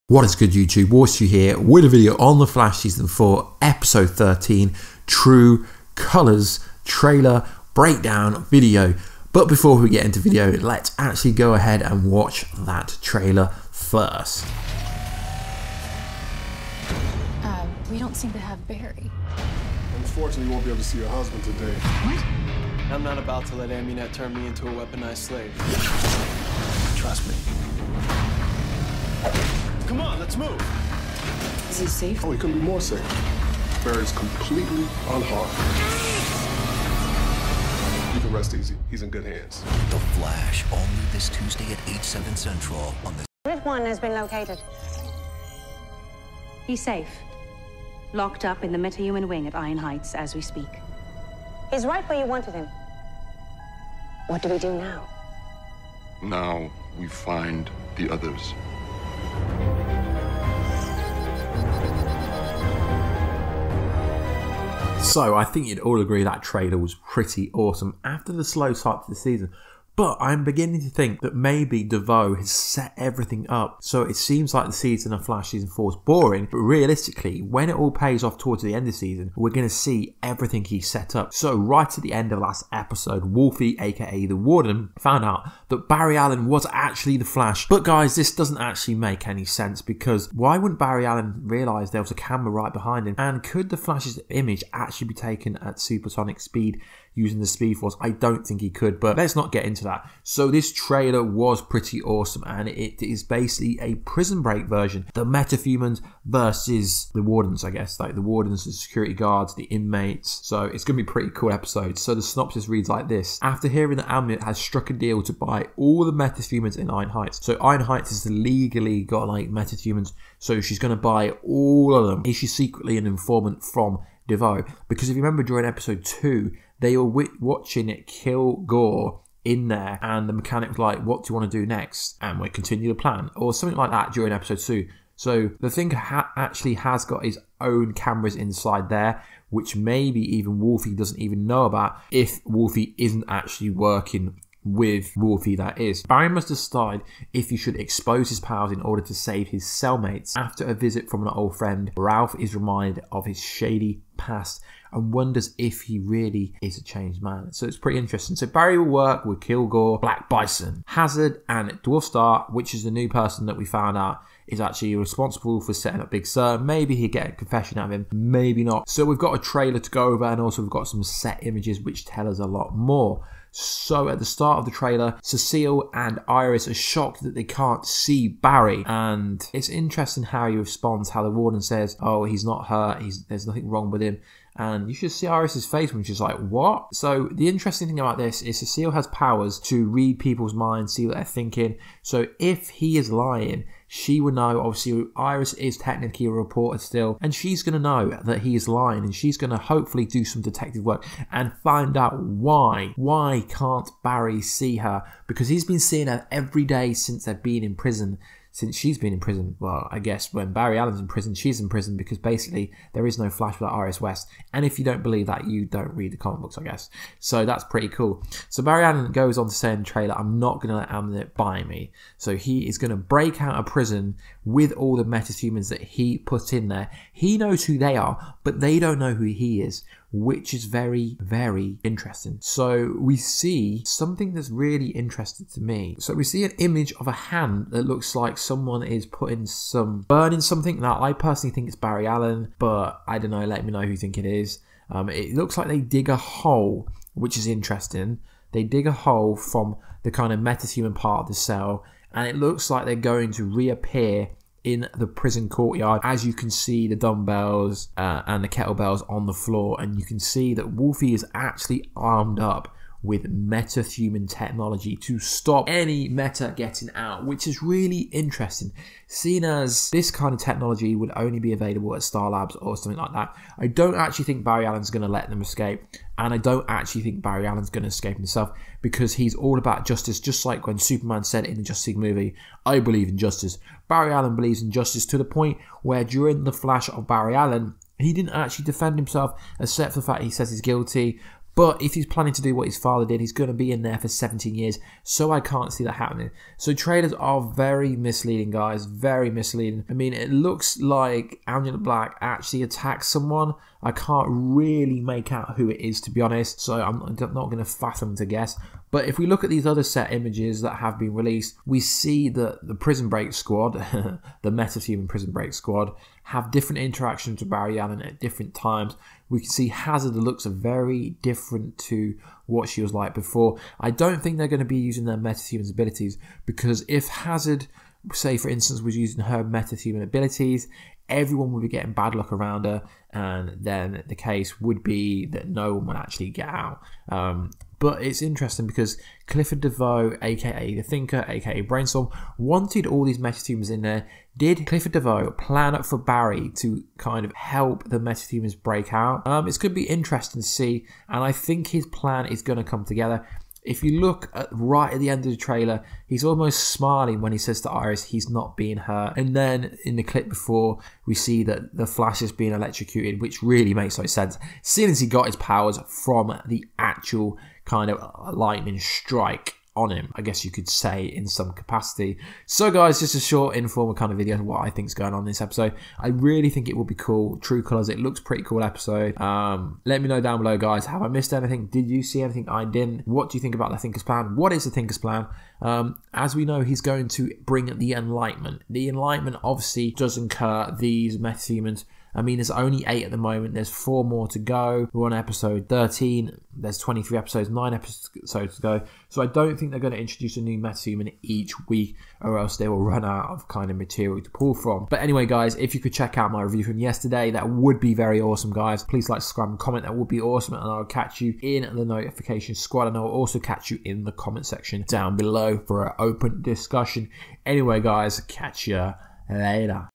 What is good, YouTube? Warstu here with a video on The Flash Season 4 Episode 13 True Colours trailer breakdown video. But before we get into video, let's actually go ahead and watch that trailer first. We don't seem to have Barry. Unfortunately, you won't be able to see your husband today. What? I'm not about to let Ammunet turn me into a weaponized slave. Trust me. Come on, let's move. Is he safe? Oh, he couldn't be more safe. Barry's completely unharmed. You can rest easy. He's in good hands. The Flash, all new this Tuesday at 8/7 Central on the... Grid 1 has been located. He's safe. Locked up in the metahuman wing at Iron Heights as we speak. He's right where you wanted him. What do we do now? Now we find the others. So I think you'd all agree that trailer was pretty awesome after the slow start to the season. But I'm beginning to think that maybe Devoe has set everything up so it seems like the season of Flash Season 4 is boring, but realistically, when it all pays off towards the end of the season, we're going to see everything he's set up. So right at the end of last episode, Wolfe, aka the Warden, found out that Barry Allen was actually the Flash. But guys, this doesn't actually make any sense, because why wouldn't Barry Allen realise there was a camera right behind him? And could the Flash's image actually be taken at supersonic speed using the Speed Force? I don't think he could, but let's not get into that. So this trailer was pretty awesome, and it is basically a prison break version. The metahumans versus the Wardens, I guess. Like the Wardens, the security guards, the inmates. So it's going to be a pretty cool episode. So the synopsis reads like this. After hearing that Ammunet has struck a deal to buy all the metahumans in Iron Heights. So Iron Heights has legally got like metahumans, so she's going to buy all of them. Is she secretly an informant from Devoe? Because if you remember during episode 2, they were watching it kill Gore in there, and the mechanic was like, what do you want to do next? And we continue the plan, or something like that during episode 2. So the thing actually has got his own cameras inside there, which maybe even Wolfe doesn't even know about, if Wolfe isn't actually working with Wolfe, that is. Barry must decide if he should expose his powers in order to save his cellmates. After a visit from an old friend, Ralph is reminded of his shady past and wonders if he really is a changed man. So it's pretty interesting. So Barry will work with Kilgore, Black Bison, Hazard, and Dwarf Star, which is the new person that we found out is actually responsible for setting up Big Sur. Maybe he'll get a confession out of him, maybe not. So we've got a trailer to go over, and also we've got some set images which tell us a lot more. So at the start of the trailer, Cecile and Iris are shocked that they can't see Barry, and it's interesting how he responds, how the Warden says, oh, he's not hurt, there's nothing wrong with him. And you should see Iris's face when she's like, what? So the interesting thing about this is Cecile has powers to read people's minds, see what they're thinking. So if he is lying, she will know. Obviously, Iris is technically a reporter still, and she's going to know that he is lying, and she's going to hopefully do some detective work and find out why. Why can't Barry see her? Because he's been seeing her every day since they've been in prison. Since she's been in prison, well, I guess when Barry Allen's in prison, she's in prison, because basically there is no Flash without Iris West. And if you don't believe that, you don't read the comic books, I guess. So that's pretty cool. So Barry Allen goes on to say in the trailer, I'm not going to let Ammunet buy me. So he is going to break out of prison with all the metahumans that he put in there. He knows who they are, but they don't know who he is, which is very, very interesting. So we see something that's really interesting to me. So we see an image of a hand that looks like someone is burning something. Now, I personally think it's Barry Allen, but I don't know, let me know who you think it is. It looks like they dig a hole, which is interesting. They dig a hole from the kind of metahuman part of the cell, and it looks like they're going to reappear in the prison courtyard. As you can see the dumbbells and the kettlebells on the floor, and you can see that Wolfe is actually armed up with metahuman technology to stop any meta getting out, which is really interesting, seeing as this kind of technology would only be available at Star Labs or something like that. I don't actually think Barry Allen's going to let them escape, and I don't actually think Barry Allen's going to escape himself, because he's all about justice, just like when Superman said in the Justice League movie, I believe in justice. Barry Allen believes in justice to the point where during the Flash of Barry Allen, he didn't actually defend himself, except for the fact he says he's guilty. But if he's planning to do what his father did, he's going to be in there for 17 years. So I can't see that happening. So trailers are very misleading, guys. Very misleading. I mean, it looks like Amulet Black actually attacks someone. I can't really make out who it is, to be honest. So I'm not going to fathom to guess. But if we look at these other set images that have been released, we see that the Prison Break squad, the metahuman Prison Break squad, have different interactions with Barry Allen at different times. We can see Hazard looks very different to what she was like before. I don't think they're going to be using their metahuman abilities, because if Hazard, say for instance, was using her metahuman abilities, everyone would be getting bad luck around her, and then the case would be that no one would actually get out. But it's interesting because Clifford Devoe, aka the Thinker, aka Brainstorm, wanted all these metahumans in there. Did Clifford Devoe plan for Barry to kind of help the metahumans break out? It's going to be interesting to see, and I think his plan is going to come together. If you look right at the end of the trailer, he's almost smiling when he says to Iris he's not being hurt. And then in the clip before, we see that the Flash is being electrocuted, which really makes no sense, seeing as he got his powers from the actual kind of lightning strike on him, I guess you could say, in some capacity. So guys, just a short informal kind of video of what I think is going on in this episode. I really think it will be cool. True Colors, it looks pretty cool episode. Let me know down below, guys. Have I missed anything? Did you see anything I didn't? What do you think about the Thinker's plan? What is the Thinker's plan? As we know, he's going to bring the Enlightenment. The Enlightenment obviously does incur these metahumans. I mean, there's only 8 at the moment. There's 4 more to go. We're on episode 13. There's 23 episodes, 9 episodes to go. So I don't think they're going to introduce a new metahuman each week, or else they will run out of kind of material to pull from. But anyway, guys, if you could check out my review from yesterday, that would be very awesome, guys. Please like, subscribe, and comment. That would be awesome. And I'll catch you in the notification squad. And I'll also catch you in the comment section down below for an open discussion. Anyway, guys, catch you later.